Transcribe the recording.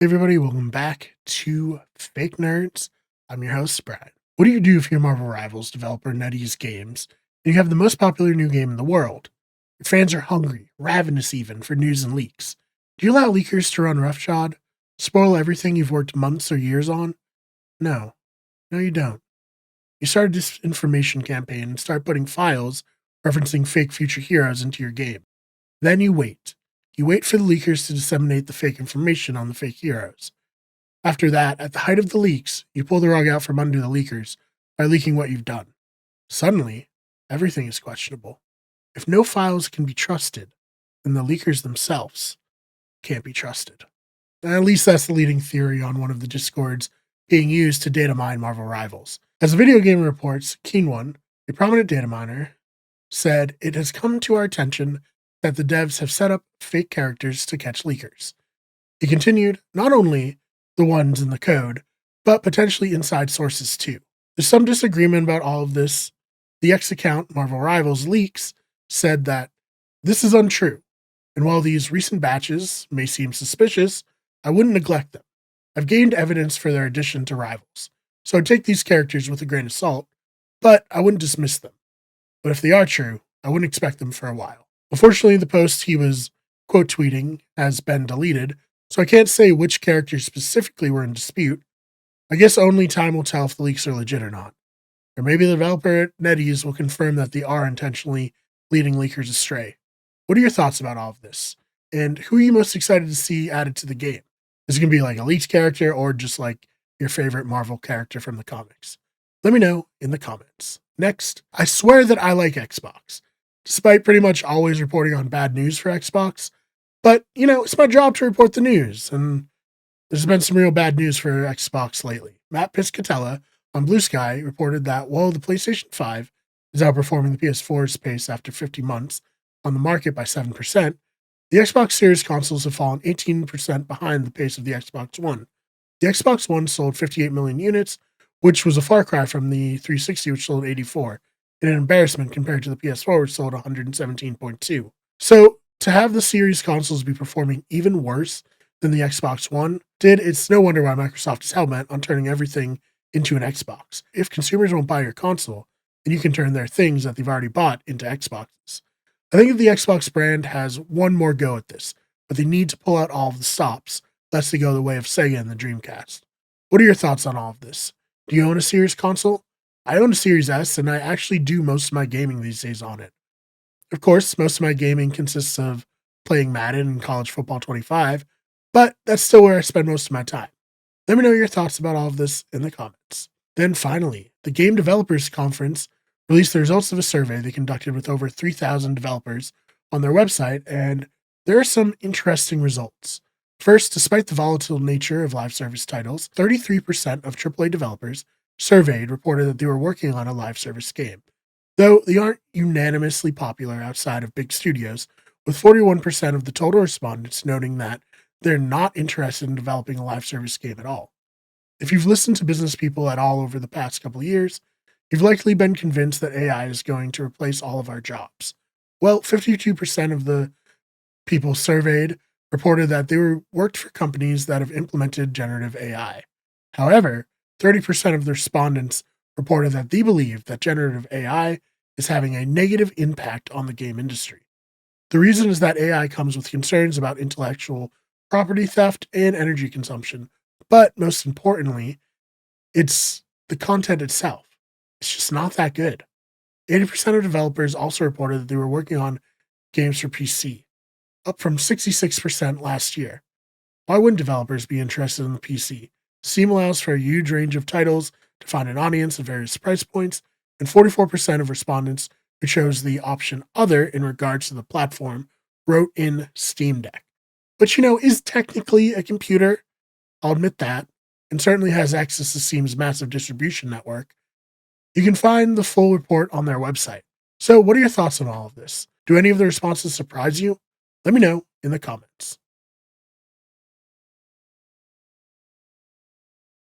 Hey everybody, welcome back to Fake Nerds. I'm your host, Brad. What do you do if you're Marvel Rivals developer NetEase Games and you have the most popular new game in the world? Your fans are hungry, ravenous even, for news and leaks. Do you allow leakers to run roughshod? Spoil everything you've worked months or years on? No. No, you don't. You start a disinformation campaign and start putting files referencing fake future heroes into your game. Then you wait. You wait for the leakers to disseminate the fake information on the fake heroes. After that, at the height of the leaks, you pull the rug out from under the leakers by leaking what you've done. Suddenly, everything is questionable. If no files can be trusted, then the leakers themselves can't be trusted. At least that's the leading theory on one of the discords being used to data mine Marvel Rivals. As the video game reports, Keen One, a prominent data miner, said, "It has come to our attention that the devs have set up fake characters to catch leakers." He continued, "Not only the ones in the code, but potentially inside sources too." There's some disagreement about all of this. The X account, Marvel Rivals Leaks, said that this is untrue, and while these recent batches may seem suspicious, I wouldn't neglect them. I've gained evidence for their addition to Rivals, so I'd take these characters with a grain of salt, but I wouldn't dismiss them. But if they are true, I wouldn't expect them for a while. Unfortunately, the post he was quote tweeting has been deleted, so I can't say which characters specifically were in dispute. I guess only time will tell if the leaks are legit or not. Or maybe the developer at NetEase will confirm that they are intentionally leading leakers astray. What are your thoughts about all of this? And who are you most excited to see added to the game? Is it going to be like a leaked character or just like your favorite Marvel character from the comics? Let me know in the comments. Next, I swear that I like Xbox, despite pretty much always reporting on bad news for Xbox. But, it's my job to report the news, and there's been some real bad news for Xbox lately. Matt Piscatella on Blue Sky reported that while the PlayStation 5 is outperforming the PS4's pace after 50 months on the market by 7%, the Xbox Series consoles have fallen 18% behind the pace of the Xbox One. The Xbox One sold 58 million units, which was a far cry from the 360, which sold 84, and an embarrassment compared to the PS4, which sold 117.2. So, to have the Series consoles be performing even worse than the Xbox One did, it's no wonder why Microsoft is hell-bent on turning everything into an Xbox. If consumers won't buy your console, then you can turn their things that they've already bought into Xboxes. I think that the Xbox brand has one more go at this, but they need to pull out all of the stops, lest they go the way of Sega and the Dreamcast. What are your thoughts on all of this? Do you own a Series console? I own a Series S, and I actually do most of my gaming these days on it. Of course, most of my gaming consists of playing Madden and College Football 25, but that's still where I spend most of my time. Let me know your thoughts about all of this in the comments. Then finally, the Game Developers Conference released the results of a survey they conducted with over 3,000 developers on their website, and there are some interesting results. First, despite the volatile nature of live service titles, 33% of AAA developers surveyed reported that they were working on a live service game, though they aren't unanimously popular outside of big studios, with 41% of the total respondents noting that they're not interested in developing a live service game at all. If you've listened to business people at all over the past couple of years, you've likely been convinced that AI is going to replace all of our jobs. Well, 52% of the people surveyed reported that they worked for companies that have implemented generative AI. However, 30% of the respondents reported that they believe that generative AI is having a negative impact on the game industry. The reason is that AI comes with concerns about intellectual property theft and energy consumption, but most importantly, it's the content itself. It's just not that good. 80% of developers also reported that they were working on games for PC, up from 66% last year. Why wouldn't developers be interested in the PC? Steam allows for a huge range of titles to find an audience at various price points, and 44% of respondents who chose the option other in regards to the platform wrote in Steam Deck, which, is technically a computer. I'll admit that, and certainly has access to Steam's massive distribution network. You can find the full report on their website. So what are your thoughts on all of this? Do any of the responses surprise you? Let me know in the comments.